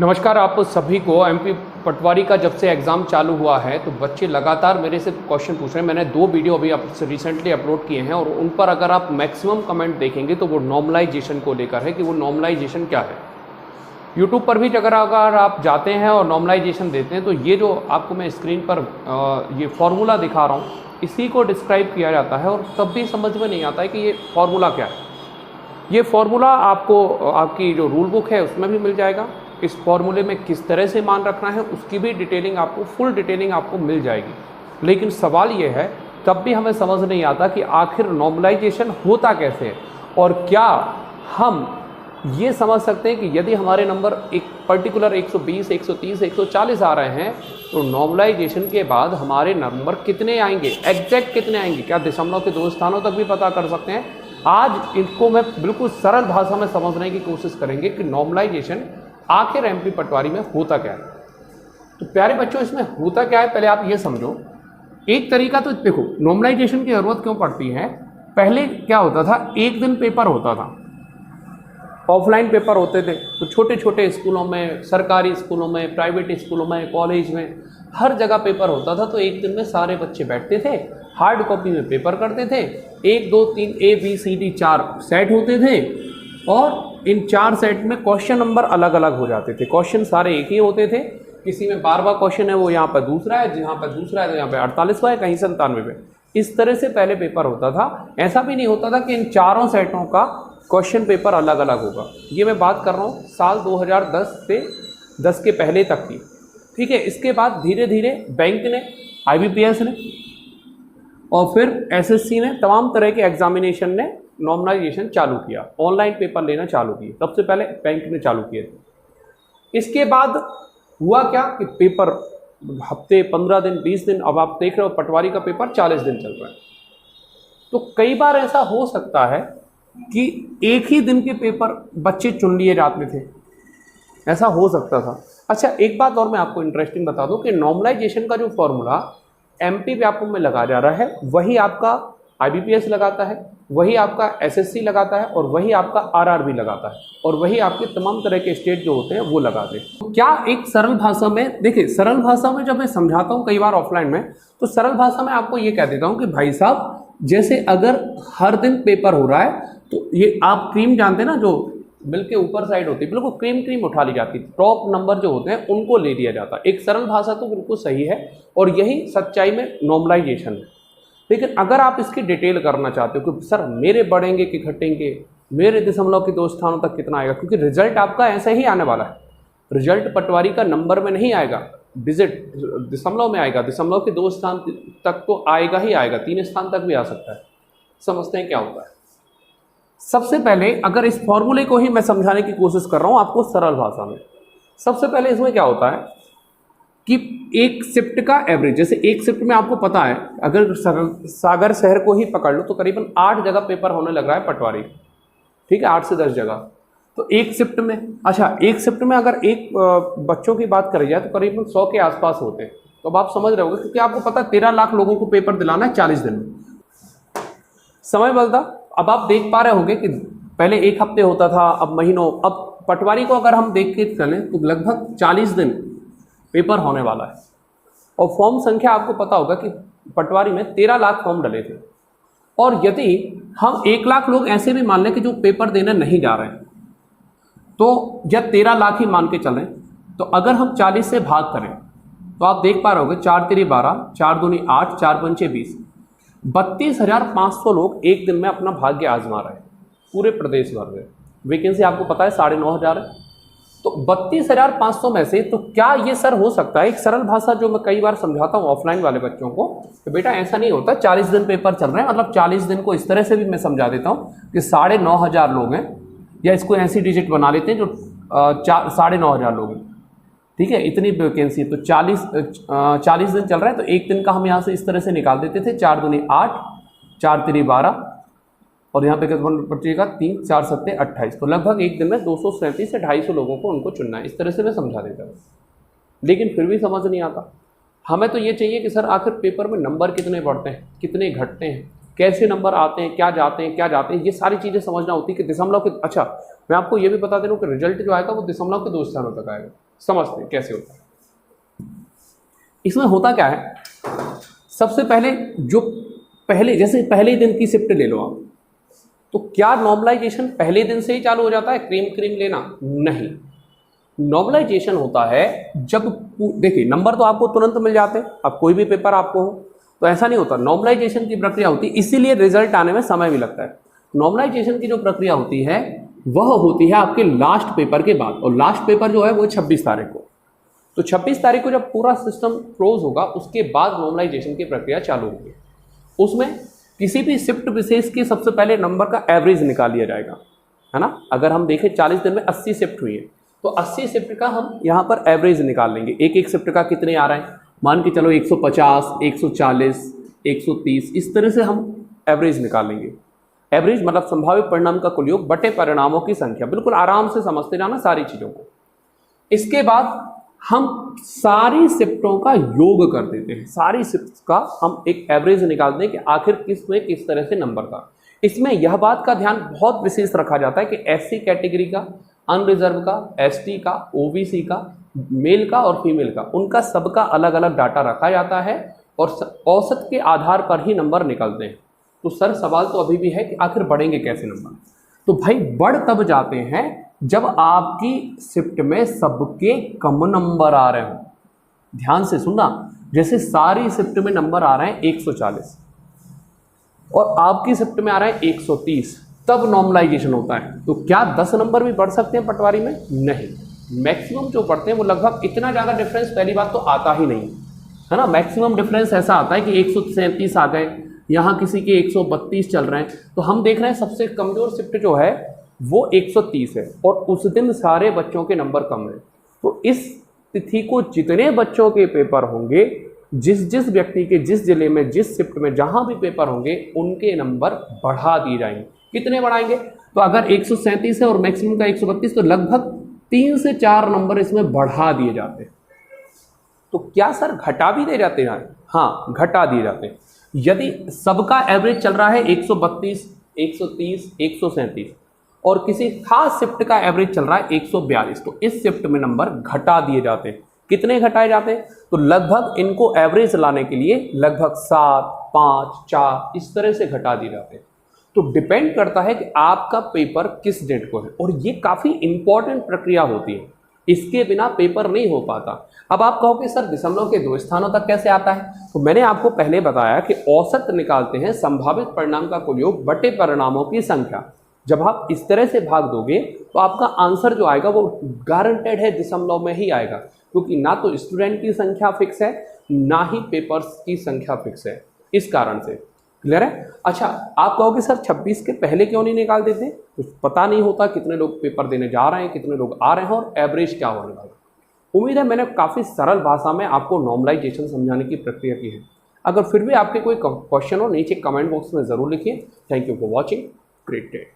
नमस्कार आप सभी को। एमपी पटवारी का जब से एग्ज़ाम चालू हुआ है तो बच्चे लगातार मेरे से क्वेश्चन पूछ रहे हैं। मैंने 2 वीडियो अभी रिसेंटली अपलोड किए हैं और उन पर अगर आप मैक्सिमम कमेंट देखेंगे तो वो नॉर्मलाइजेशन को लेकर है कि वो नॉर्मलाइजेशन क्या है। यूट्यूब पर भी अगर आप जाते हैं और नॉर्मलाइजेशन देते हैं तो ये जो आपको मैं स्क्रीन पर ये फार्मूला दिखा रहा हूँ, इसी को डिस्क्राइब किया जाता है और तब भी समझ में नहीं आता है कि ये फार्मूला क्या है। ये फार्मूला आपको आपकी जो रूल बुक है उसमें भी मिल जाएगा। इस फॉर्मूले में किस तरह से मान रखना है उसकी भी डिटेलिंग आपको, फुल डिटेलिंग आपको मिल जाएगी। लेकिन सवाल ये है, तब भी हमें समझ नहीं आता कि आखिर नॉर्मलाइजेशन होता कैसे है और क्या हम ये समझ सकते हैं कि यदि हमारे नंबर एक पर्टिकुलर 120, 130, 140 आ रहे हैं तो नॉर्मलाइजेशन के बाद हमारे नंबर कितने आएंगे, एग्जैक्ट कितने आएंगे, क्या दशमलव के 2 स्थानों तक भी पता कर सकते हैं। आज इनको मैं बिल्कुल सरल भाषा में समझने की कोशिश करेंगे कि नॉर्मलाइजेशन आखिर एमपी पटवारी में होता क्या है। तो प्यारे बच्चों, इसमें होता क्या है पहले आप ये समझो। एक तरीका तो देखो, नॉर्मलाइजेशन की ज़रूरत क्यों पड़ती है। पहले क्या होता था, एक दिन पेपर होता था, ऑफलाइन पेपर होते थे। तो छोटे छोटे स्कूलों में, सरकारी स्कूलों में, प्राइवेट स्कूलों में, कॉलेज में, हर जगह पेपर होता था। तो एक दिन में सारे बच्चे बैठते थे, हार्ड कॉपी में पेपर करते थे। 1, 2, 3 ABCD 4 सेट होते थे और इन 4 सेट में क्वेश्चन नंबर अलग अलग हो जाते थे। क्वेश्चन सारे एक ही होते थे, किसी में 12वां क्वेश्चन है वो यहाँ पर दूसरा है, जहाँ पर दूसरा है तो यहाँ पे 48वां है, कहीं 97वें। इस तरह से पहले पेपर होता था। ऐसा भी नहीं होता था कि इन चारों सेटों का क्वेश्चन पेपर अलग अलग होगा। ये मैं बात कर रहा हूँ साल 2010 से 10 के पहले तक की, ठीक है। इसके बाद धीरे धीरे बैंक ने, IBPS ने और फिर SSC ने, तमाम तरह के एग्जामिनेशन ने नॉर्मलाइजेशन चालू किया, ऑनलाइन पेपर लेना चालू किए। सबसे पहले बैंक ने चालू किए थे। इसके बाद हुआ क्या कि पेपर हफ्ते, 15 दिन, 20 दिन, अब आप देख रहे हो पटवारी का पेपर 40 दिन चल रहा है। तो कई बार ऐसा हो सकता है कि एक ही दिन के पेपर बच्चे चुन लिए जाते थे, ऐसा हो सकता था। अच्छा, एक बात और मैं आपको इंटरेस्टिंग बता दूं कि नॉर्मलाइजेशन का जो फॉर्मूला एमपी व्यापक में लगा जा रहा है वही आपका IBPS लगाता है, वही आपका SSC लगाता है और वही आपका RRB लगाता है और वही आपके तमाम तरह के स्टेट जो होते हैं वो लगाते हैं। तो क्या एक सरल भाषा में, देखिए सरल भाषा में जब मैं समझाता हूँ कई बार ऑफलाइन में, तो सरल भाषा में आपको ये कह देता हूँ कि भाई साहब, जैसे अगर हर दिन पेपर हो रहा है तो ये आप क्रीम जानते हैं ना, जो मिल्क के ऊपर साइड होती है, बिल्कुल क्रीम क्रीम उठा ली जाती है, टॉप नंबर जो होते हैं उनको ले लिया जाता है। एक सरल भाषा तो बिल्कुल सही है और यही सच्चाई में नॉर्मलाइजेशन है। लेकिन अगर आप इसकी डिटेल करना चाहते हो कि सर मेरे बढ़ेंगे कि घटेंगे, मेरे दशमलव के 2 स्थानों तक कितना आएगा, क्योंकि रिजल्ट आपका ऐसा ही आने वाला है। रिजल्ट पटवारी का नंबर में नहीं आएगा, डिजिट दशमलव में आएगा। दशमलव के 2 स्थान तक तो आएगा ही आएगा, 3 स्थान तक भी आ सकता है। समझते हैं क्या होता है। सबसे पहले अगर इस फॉर्मूले को ही मैं समझाने की कोशिश कर रहा हूँ आपको सरल भाषा में, सबसे पहले इसमें क्या होता है कि एक शिफ्ट का एवरेज, जैसे एक शिफ्ट में आपको पता है, अगर सागर शहर को ही पकड़ लो तो करीबन 8 जगह पेपर होने लग रहा है पटवारी, ठीक है, 8 से 10 जगह। तो एक शिफ्ट में, अच्छा एक शिफ्ट में अगर एक बच्चों की बात करी जाए तो करीबन 100 के आसपास होते हैं। तो अब आप समझ रहे होंगे, क्योंकि आपको पता है 13 लाख लोगों को पेपर दिलाना है 40 दिन में, समय बदलता। अब आप देख पा रहे होंगे कि पहले एक हफ्ते होता था, अब महीनों। अब पटवारी को अगर हम देख के चलें तो लगभग 40 दिन पेपर होने वाला है। और फॉर्म संख्या आपको पता होगा कि पटवारी में 13 लाख फॉर्म डले थे। और यदि हम 1 लाख लोग ऐसे भी मान लें कि जो पेपर देने नहीं जा रहे हैं, तो जब 13 लाख ही मान के चलें, तो अगर हम 40 से भाग करें तो आप देख पा रहे होंगे 4 तिरी 12, 4 दूनी 8, 4 पंचे 20, 32,500 लोग एक दिन में अपना भाग्य आजमा रहे हैं पूरे प्रदेश भर में। वैकेंसी आपको पता है 9,500 है। तो 32,500 में से, तो क्या ये सर हो सकता है, एक सरल भाषा जो मैं कई बार समझाता हूँ ऑफलाइन वाले बच्चों को, तो बेटा ऐसा नहीं होता। 40 दिन पेपर चल रहे हैं, मतलब 40 दिन को इस तरह से भी मैं समझा देता हूँ कि 9,500 लोग हैं, या इसको ऐसी डिजिट बना लेते हैं जो 9,500 लोग हैं, ठीक है, इतनी वैकेंसी है। तो 40 दिन चल रहा है, तो एक दिन का हम यहाँ से इस तरह से निकाल देते थे, 4 दूनी 8, 4 तिरी 12 और यहाँ पे कितना पड़ेगा, 3, 4 सत्ते 28। तो लगभग एक दिन में 237 से 250 लोगों को उनको चुनना है। इस तरह से मैं समझा देता हूँ, लेकिन फिर भी समझ नहीं आता। हमें तो ये चाहिए कि सर आखिर पेपर में नंबर कितने बढ़ते हैं, कितने घटते हैं, कैसे नंबर आते हैं, क्या जाते हैं, ये सारी चीज़ें समझना होती है कि दशमलव के। अच्छा, मैं आपको ये भी बता दे रहा हूँ कि रिजल्ट जो आएगा वो दशमलव के 2 स्थानों तक आएगा। समझते हैं कैसे होता है। इसमें होता क्या है, सबसे पहले जो जैसे पहले दिन की शिफ्ट ले लो आप, तो क्या नॉर्मलाइजेशन पहले दिन से ही चालू हो जाता है क्रीम लेना? नहीं, नॉर्मलाइजेशन होता है जब, देखिए नंबर तो आपको तुरंत मिल जाते हैं, अब कोई भी पेपर आपको हो तो ऐसा नहीं होता। नॉर्मलाइजेशन की प्रक्रिया होती है, इसीलिए रिजल्ट आने में समय भी लगता है। नॉर्मलाइजेशन की जो प्रक्रिया होती है वह होती है आपके लास्ट पेपर के बाद, और लास्ट पेपर जो है वो 26 तारीख को। तो 26 तारीख को जब पूरा सिस्टम क्लोज होगा उसके बाद नॉर्मलाइजेशन की प्रक्रिया चालू होगी। उसमें किसी भी शिफ्ट विशेष के सबसे पहले नंबर का एवरेज निकाल लिया जाएगा, है ना। अगर हम देखें 40 दिन में 80 शिफ्ट हुई है, तो 80 शिफ्ट का हम यहाँ पर एवरेज निकाल लेंगे। एक एक शिफ्ट का कितने आ रहे हैं, मान के चलो 150, 140, 130, इस तरह से हम एवरेज निकाल लेंगे। एवरेज मतलब संभावित परिणाम का कुल योग बटे परिणामों की संख्या। बिल्कुल आराम से समझते जाना सारी चीज़ों को। इसके बाद हम सारी शिफ्टों का योग कर देते हैं, सारी शिफ्ट का हम एक एवरेज निकालते हैं कि आखिर किस में किस तरह से नंबर का। इसमें यह बात का ध्यान बहुत विशेष रखा जाता है कि एससी कैटेगरी का, अनरिजर्व का, एसटी का, ओबीसी का, मेल का और फीमेल का, उनका सबका अलग अलग डाटा रखा जाता है और औसत के आधार पर ही नंबर निकलते हैं। तो सर सवाल तो अभी भी है कि आखिर बढ़ेंगे कैसे नंबर? तो भाई बढ़ तब जाते हैं जब आपकी शिफ्ट में सबके कम नंबर आ रहे हो। ध्यान से सुनना, जैसे सारी शिफ्ट में नंबर आ रहे हैं 140 और आपकी शिफ्ट में आ रहा है 130, तब नॉर्मलाइजेशन होता है। तो क्या 10 नंबर भी बढ़ सकते हैं पटवारी में? नहीं, मैक्सिमम जो बढ़ते हैं वो लगभग, इतना ज़्यादा डिफरेंस पहली बात तो आता ही नहीं है ना। मैक्सिमम डिफरेंस ऐसा आता है कि 137 आ गए, यहाँ किसी के 132 चल रहे हैं। तो हम देख रहे हैं सबसे कमज़ोर शिफ्ट जो है वो 130 है और उस दिन सारे बच्चों के नंबर कम हैं। तो इस तिथि को जितने बच्चों के पेपर होंगे, जिस व्यक्ति के जिस जिले में जिस शिफ्ट में जहाँ भी पेपर होंगे, उनके नंबर बढ़ा दिए जाएंगे। कितने बढ़ाएंगे? तो अगर 137 है और मैक्सिमम का 132, तो लगभग 3 से 4 नंबर इसमें बढ़ा दिए जाते हैं। तो क्या सर घटा भी दे जाते हैं? हाँ, घटा दिए जाते हैं। यदि सबका एवरेज चल रहा है 132, 130, 137 और किसी खास शिफ्ट का एवरेज चल रहा है 142, तो इस शिफ्ट में नंबर घटा दिए जाते हैं। कितने घटाए जाते हैं? तो लगभग इनको एवरेज लाने के लिए लगभग 7, 5, 4 इस तरह से घटा दिए जाते हैं। तो डिपेंड करता है कि आपका पेपर किस डेट को है, और ये काफ़ी इंपॉर्टेंट प्रक्रिया होती है, इसके बिना पेपर नहीं हो पाता। अब आप कहोगे सर दशमलव के 2 स्थानों तक कैसे आता है? तो मैंने आपको पहले बताया कि औसत निकालते हैं संभावित परिणाम का कुल योग बटे परिणामों की संख्या। जब आप इस तरह से भाग दोगे तो आपका आंसर जो आएगा वो गारंटेड है दशमलव में ही आएगा, क्योंकि ना तो स्टूडेंट की संख्या फिक्स है, ना ही पेपर्स की संख्या फिक्स है। इस कारण से क्लियर है। अच्छा, आप कहोगे सर 26 के पहले क्यों नहीं निकाल देते? कुछ पता नहीं होता कितने लोग पेपर देने जा रहे हैं, कितने लोग आ रहे हैं और एवरेज क्या होने वाला। उम्मीद है मैंने काफ़ी सरल भाषा में आपको नॉर्मलाइजेशन समझाने की प्रक्रिया की है। अगर फिर भी आपके कोई क्वेश्चन हो नीचे कमेंट बॉक्स में ज़रूर लिखिए। Thank you for watching, great day.